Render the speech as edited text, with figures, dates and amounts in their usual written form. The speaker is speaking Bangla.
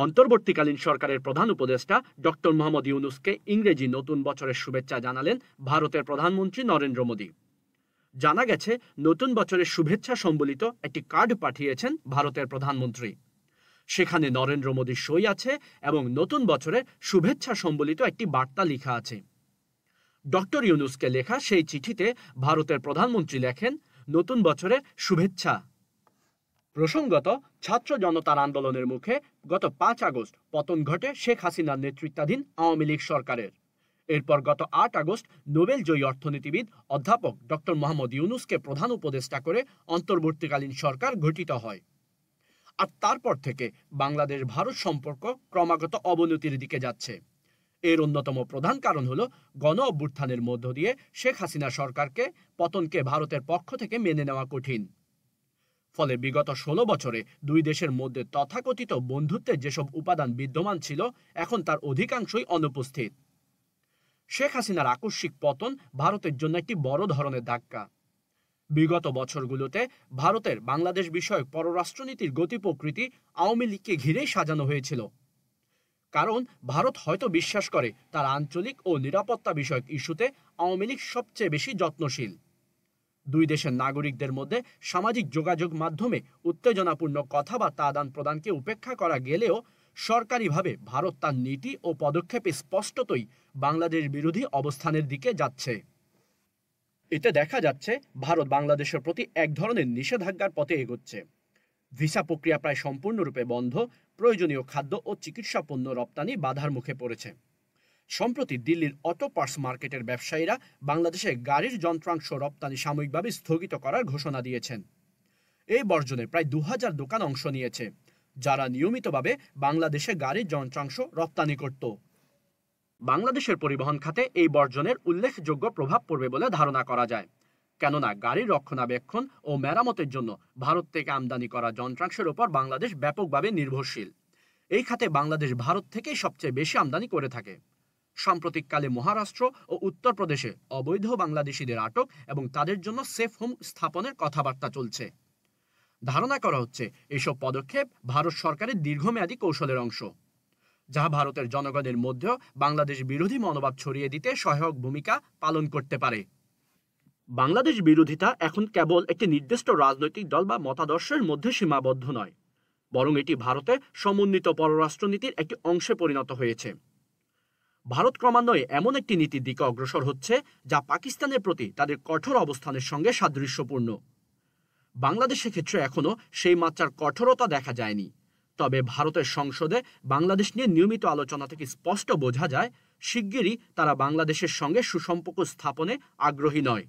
অন্তর্বর্তীকালীন সরকারের প্রধান উপদেষ্টা ডক্টর মোহাম্মদ ইউনূসকে ইংরেজি নতুন বছরের শুভেচ্ছা জানালেন ভারতের প্রধানমন্ত্রী নরেন্দ্র মোদী। জানা গেছে, নতুন বছরের শুভেচ্ছা সম্বলিত একটি কার্ড পাঠিয়েছেন ভারতের প্রধানমন্ত্রী। সেখানে নরেন্দ্র মোদীর সই আছে এবং নতুন বছরের শুভেচ্ছা সম্বলিত একটি বার্তা লেখা আছে। ডক্টর ইউনূসকে লেখা সেই চিঠিতে ভারতের প্রধানমন্ত্রী লেখেন, নতুন বছরের শুভেচ্ছা। প্রসঙ্গত, ছাত্র জনতার আন্দোলনের মুখে গত 5 আগস্ট পতন ঘটে শেখ হাসিনার নেতৃত্বাধীন আওয়ামী লীগ সরকারের। এরপর গত 8 আগস্ট নোবেল জয়ী অর্থনীতিবিদ অধ্যাপক ডক্টর মোহাম্মদ ইউনূসকে প্রধান উপদেষ্টা করে অন্তর্বর্তীকালীন সরকার গঠিত হয়। আর তারপর থেকে বাংলাদেশ ভারত সম্পর্ক ক্রমাগত অবনতির দিকে যাচ্ছে। এর অন্যতম প্রধান কারণ হলো গণ অভ্যুত্থানের মধ্য দিয়ে শেখ হাসিনা সরকারকে পতনকে ভারতের পক্ষ থেকে মেনে নেওয়া কঠিন। ফলে বিগত 16 বছরে দুই দেশের মধ্যে তথাকথিত বন্ধুত্বের যেসব উপাদান বিদ্যমান ছিল, এখন তার অধিকাংশই অনুপস্থিত। শেখ হাসিনার আকস্মিক পতন ভারতের জন্য একটি বড় ধরনের ধাক্কা। বিগত বছরগুলোতে ভারতের বাংলাদেশ বিষয়ক পররাষ্ট্রনীতির গতি প্রকৃতি আওয়ামী লীগকে ঘিরেই সাজানো হয়েছিল। কারণ ভারত হয়তো বিশ্বাস করে তার আঞ্চলিক ও নিরাপত্তা বিষয়ক ইস্যুতে আওয়ামী লীগ সবচেয়ে বেশি যত্নশীল। দুই দেশের নাগরিকদের মধ্যে সামাজিক যোগাযোগ মাধ্যমে উত্তেজনাপূর্ণ কথাবার্তা আদান প্রদানকে উপেক্ষা করা গেলেও সরকারিভাবে ভারত তার নীতি ও পদক্ষেপে স্পষ্টতই বাংলাদেশ বিরোধী অবস্থানের দিকে যাচ্ছে। এতে দেখা যাচ্ছে ভারত বাংলাদেশের প্রতি এক ধরনের নিষেধাজ্ঞার পথে এগোচ্ছে। ভিসা প্রক্রিয়া প্রায় সম্পূর্ণরূপে বন্ধ, প্রয়োজনীয় খাদ্য ও চিকিৎসা পণ্য রপ্তানি বাধার মুখে পড়েছে। সম্প্রতি দিল্লির অটো পার্টস মার্কেটের ব্যবসায়ীরা বাংলাদেশে গাড়ির যন্ত্রাংশ রপ্তানি সাময়িকভাবে স্থগিত করার ঘোষণা দিয়েছেন। এই বর্জনে প্রায় 2000 দোকান অংশ নিয়েছে, যারা নিয়মিতভাবে বাংলাদেশে গাড়ির যন্ত্রাংশ রপ্তানি করত। বাংলাদেশের পরিবহন খাতে এই বর্জনের উল্লেখযোগ্য প্রভাব পড়বে বলে ধারণা করা যায়, কেননা গাড়ির রক্ষণাবেক্ষণ ও মেরামতের জন্য ভারত থেকে আমদানি করা যন্ত্রাংশের উপর বাংলাদেশ ব্যাপকভাবে নির্ভরশীল। এই খাতে বাংলাদেশ ভারত থেকেই সবচেয়ে বেশি আমদানি করে থাকে। সাম্প্রতিককালে মহারাষ্ট্র ও উত্তরপ্রদেশে অবৈধ বাংলাদেশিদের আটক এবং তাদের জন্য সেফ হোম স্থাপনের কথাবার্তা চলছে। ধারণা করা হচ্ছে এসব পদক্ষেপ ভারত সরকারের দীর্ঘমেয়াদী কৌশলের অংশ, যা ভারতের জনগণের মধ্যেও বাংলাদেশ বিরোধী মনোভাব ছড়িয়ে দিতে সহায়ক ভূমিকা পালন করতে পারে। বাংলাদেশ বিরোধিতা এখন কেবল একটি নির্দিষ্ট রাজনৈতিক দল বা মতাদর্শের মধ্যে সীমাবদ্ধ নয়, বরং এটি ভারতের সমন্বিত পররাষ্ট্রনীতির একটি অংশে পরিণত হয়েছে। ভারত ক্রমান্বয়ে এমন একটি নীতির দিকে অগ্রসর হচ্ছে যা পাকিস্তানের প্রতি তাদের কঠোর অবস্থানের সঙ্গে সাদৃশ্যপূর্ণ। বাংলাদেশের ক্ষেত্রে এখনও সেই মাত্রার কঠোরতা দেখা যায়নি, তবে ভারতের সংসদে বাংলাদেশ নিয়ে নিয়মিত আলোচনা থেকে স্পষ্ট বোঝা যায়, শিগগিরই তারা বাংলাদেশের সঙ্গে সুসম্পর্ক স্থাপনে আগ্রহী নয়।